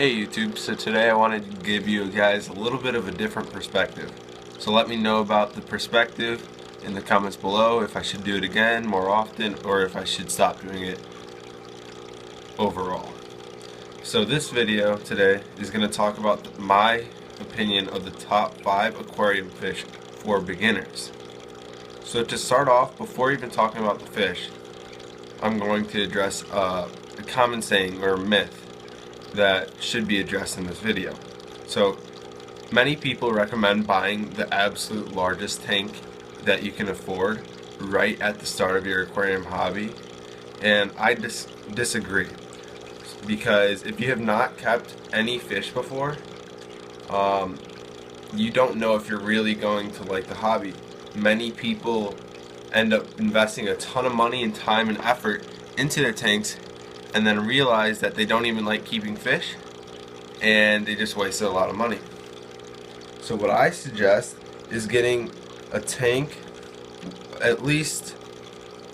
Hey YouTube, so today I wanted to give you guys a little bit of a different perspective. So let me know about the perspective in the comments below, if I should do it again more often or if I should stop doing it overall. So this video today is going to talk about my opinion of the top 5 aquarium fish for beginners. So to start off, before even talking about the fish, I'm going to address a common saying or myth that should be addressed in this video. So many people recommend buying the absolute largest tank that you can afford right at the start of your aquarium hobby, and I disagree, because if you have not kept any fish before, you don't know if you're really going to like the hobby. Many people end up investing a ton of money and time and effort into their tanks and then realize that they don't even like keeping fish, and they just wasted a lot of money. So what I suggest is getting a tank at least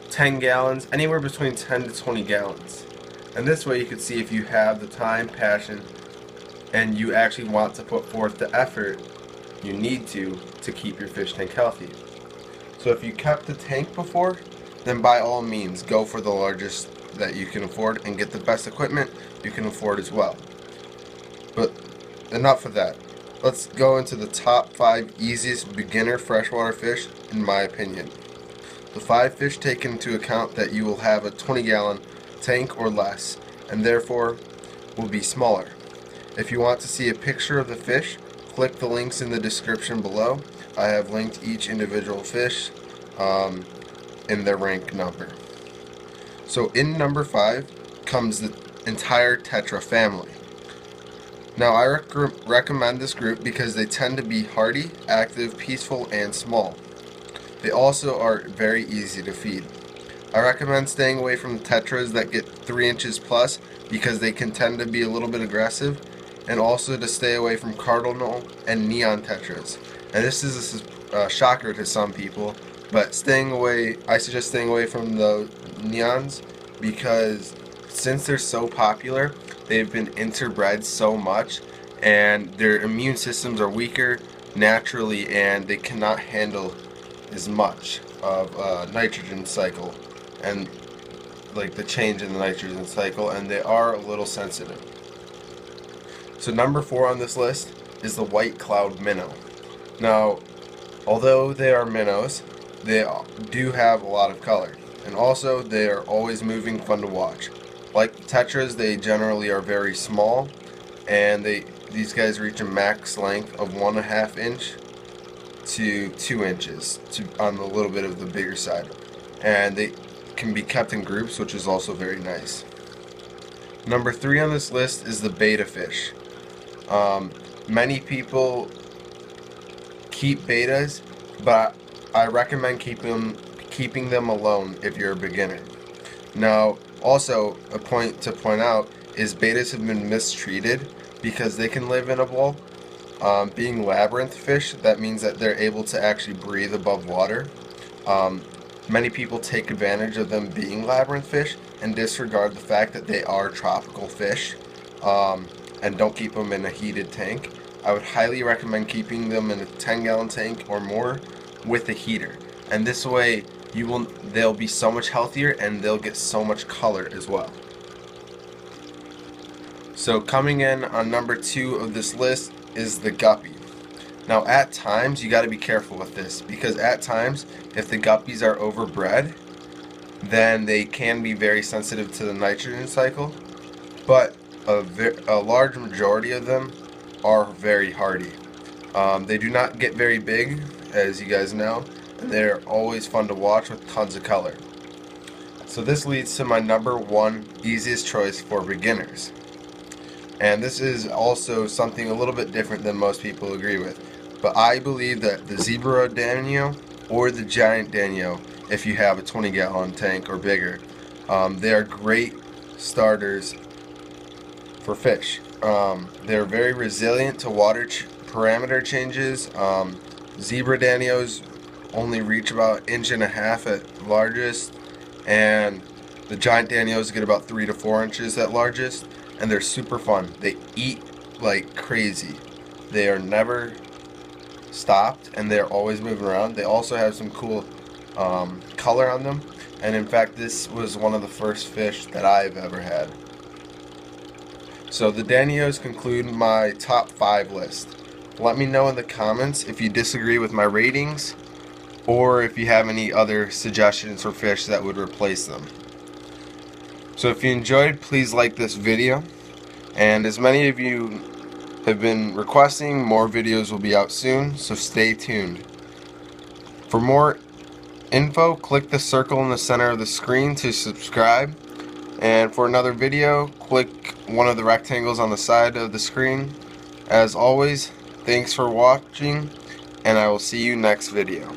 10 gallons, anywhere between 10 to 20 gallons. And this way you can see if you have the time, passion, and you actually want to put forth the effort you need to keep your fish tank healthy. So if you kept the tank before, then by all means go for the largest that you can afford and get the best equipment you can afford as well. But enough of that. Let's go into the top 5 easiest beginner freshwater fish in my opinion. The 5 fish take into account that you will have a 20-gallon tank or less, and therefore will be smaller. If you want to see a picture of the fish, click the links in the description below. I have linked each individual fish in their rank number. So in number 5 comes the entire tetra family. Now I recommend this group because they tend to be hardy, active, peaceful, and small. They also are very easy to feed. I recommend staying away from tetras that get 3 inches plus because they can tend to be a little bit aggressive, and also to stay away from cardinal and neon tetras. And this is a shocker to some people, but I suggest staying away from the neons because since they're so popular, they've been interbred so much and their immune systems are weaker naturally, and they cannot handle as much of nitrogen cycle and like the change in the nitrogen cycle, and they are a little sensitive. So number 4 on this list is the white cloud minnow. Now, although they are minnows, they do have a lot of color, and also they are always moving, fun to watch. Like the tetras, they generally are very small, and these guys reach a max length of 1.5 inch to 2 inches on a little bit of the bigger side, and they can be kept in groups, which is also very nice. Number 3 on this list is the betta fish. Many people keep bettas, but I recommend keeping them alone if you're a beginner. Now, also a point to point out is bettas have been mistreated because they can live in a bowl. Being labyrinth fish, that means that they're able to actually breathe above water. Many people take advantage of them being labyrinth fish and disregard the fact that they are tropical fish, and don't keep them in a heated tank. I would highly recommend keeping them in a 10-gallon tank or more with a heater, and this way they'll be so much healthier and they'll get so much color as well. So coming in on number 2 of this list is the guppy. Now at times you got to be careful with this, because at times if the guppies are overbred, then they can be very sensitive to the nitrogen cycle, but a large majority of them are very hardy. They do not get very big, as you guys know, and they're always fun to watch with tons of color. So this leads to my number 1 easiest choice for beginners. And this is also something a little bit different than most people agree with. But I believe that the zebra danio or the giant danio, if you have a 20-gallon tank or bigger, they are great starters for fish. They're very resilient to water parameter changes. Zebra danios only reach about 1.5 inches at largest, and The giant Danios get about 3 to 4 inches at largest, and they're super fun. They eat like crazy. They are never stopped, and they're always moving around. They also have some cool color on them, and in fact this was one of the first fish that I've ever had. So the Danios conclude my top 5 list. Let me know in the comments if you disagree with my ratings, or if you have any other suggestions for fish that would replace them. So if you enjoyed, please like this video, and as many of you have been requesting, more videos will be out soon, so stay tuned. For more info, click the circle in the center of the screen to subscribe, and for another video, click one of the rectangles on the side of the screen. As always, thanks for watching, and I will see you next video.